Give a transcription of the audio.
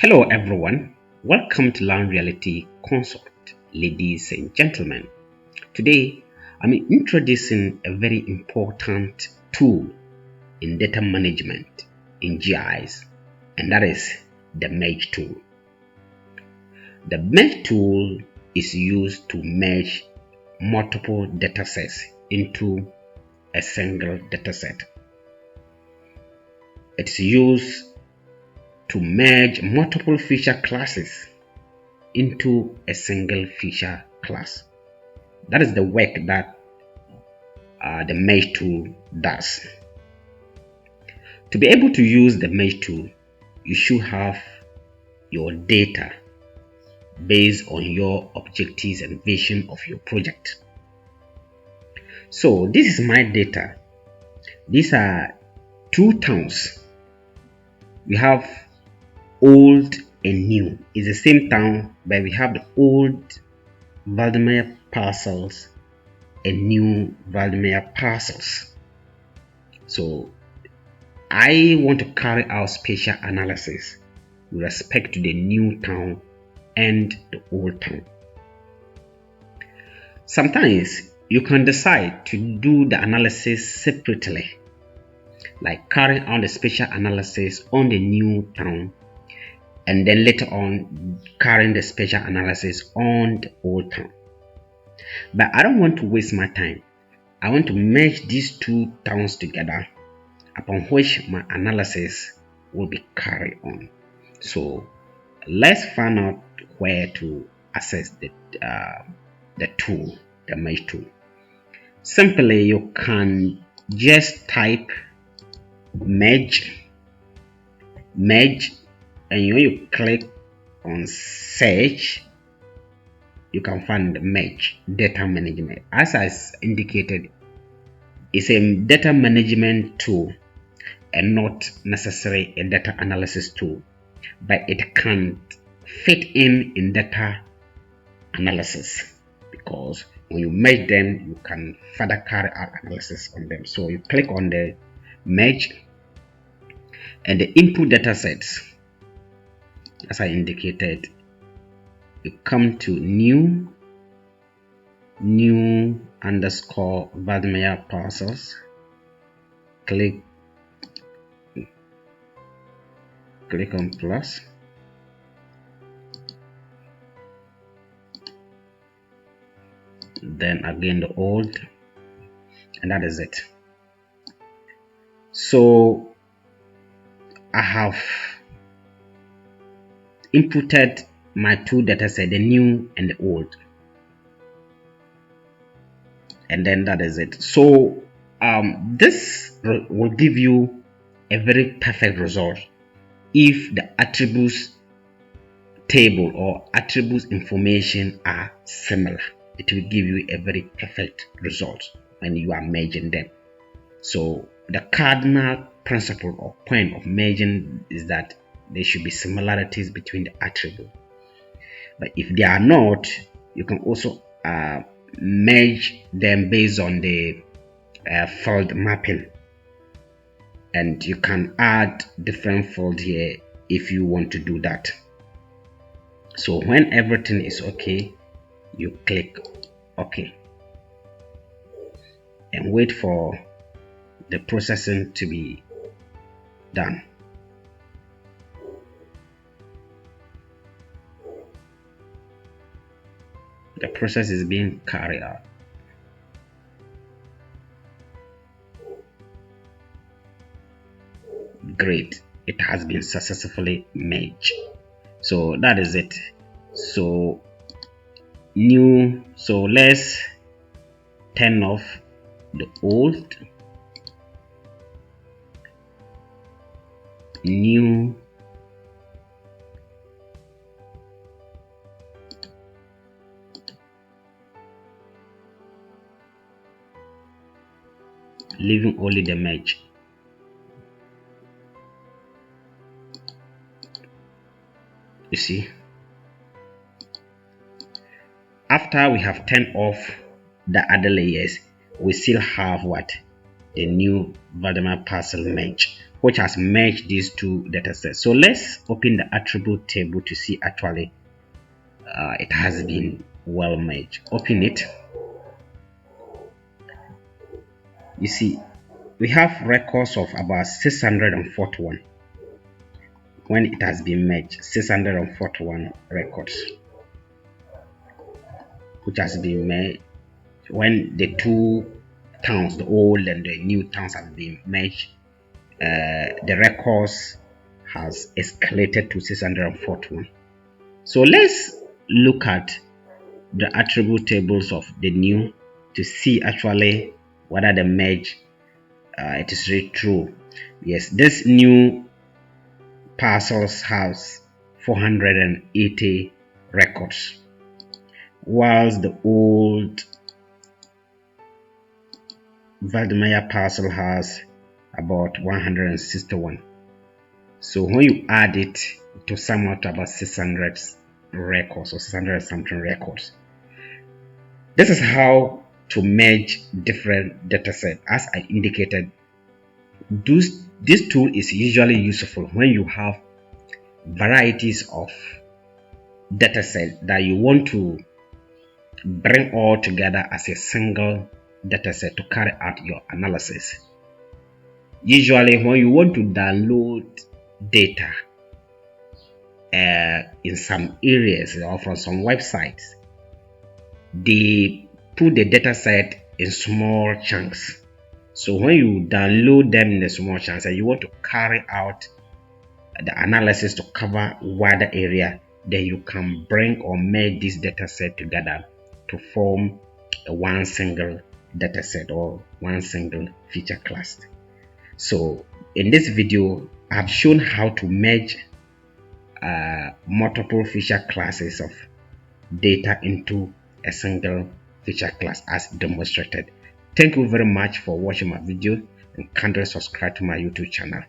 Hello everyone, welcome to Learn Reality Consult, ladies and gentlemen. Today I'm introducing a very important tool in data management in GIS, and that is the merge tool. The merge tool is used to merge multiple datasets into a single dataset. It's used to merge multiple feature classes into a single feature class. That is the work that the merge tool does. To be able to use the merge tool, you should have your data based on your objectives and vision of your project. So this is my data. These are two towns. We have old and new. It's the same town, but we have the old Valdemar parcels and new Valdemar parcels. So I want to carry out spatial analysis with respect to the new town and the old town. Sometimes you can decide to do the analysis separately, like carrying out the spatial analysis on the new town and then later on carrying the spatial analysis on the old town. But I don't want to waste my time. I want to merge these two towns together, upon which my analysis will be carried on. So let's find out where to access the tool, the merge tool. Simply, you can just type merge, and when you click on search, you can find the merge data management. As I indicated, it's a data management tool and not necessarily a data analysis tool, but it can fit in data analysis, because when you merge them, you can further carry out analysis on them. So you click on the merge and the input data sets. As I indicated, you come to new underscore Valdemar parcels. Click on plus. Then again the old, and that is it. So I have inputted my two datasets, the new and the old, and then that is it. So this will give you a very perfect result if the attributes table or attributes information are similar. It will give you a very perfect result when you are merging them. So the cardinal principle or point of merging is that there should be similarities between the attributes. But if they are not, you can also merge them based on the field mapping, and you can add different fields here if you want to do that. So when everything is okay, you click OK and wait for the processing to be done. The process is being carried out. Great, it has been successfully merged. So that is it. So new, so let's turn off the old, new, leaving only the merge. You see, after we have turned off the other layers, we still have what? The new Valdemar parcel merge. which has merged these two data sets. So let's open the attribute table to see actually it has been well merged. Open it. You see, we have records of about 641 when it has been merged. 641 records which has been made when the two towns, the old and the new towns, have been merged. The records has escalated to 641. So let's look at the attribute tables of the new to see actually whether the merge it is really true. Yes, this new parcels has 480 records, whilst the old Valdemar parcel has about 161. So when you add it to sum out about 600 records or 600 something records, this is how to merge different datasets. As I indicated, this tool is usually useful when you have varieties of datasets that you want to bring all together as a single dataset to carry out your analysis. Usually when you want to download data in some areas or from some websites, they put the dataset in small chunks. So when you download them in a small chunks and you want to carry out the analysis to cover wider area, then you can bring or merge this dataset together to form one single dataset or one single feature class. So in this video, I've shown how to merge multiple feature classes of data into a single feature class as demonstrated. Thank you very much for watching my video, and kindly subscribe to my YouTube channel.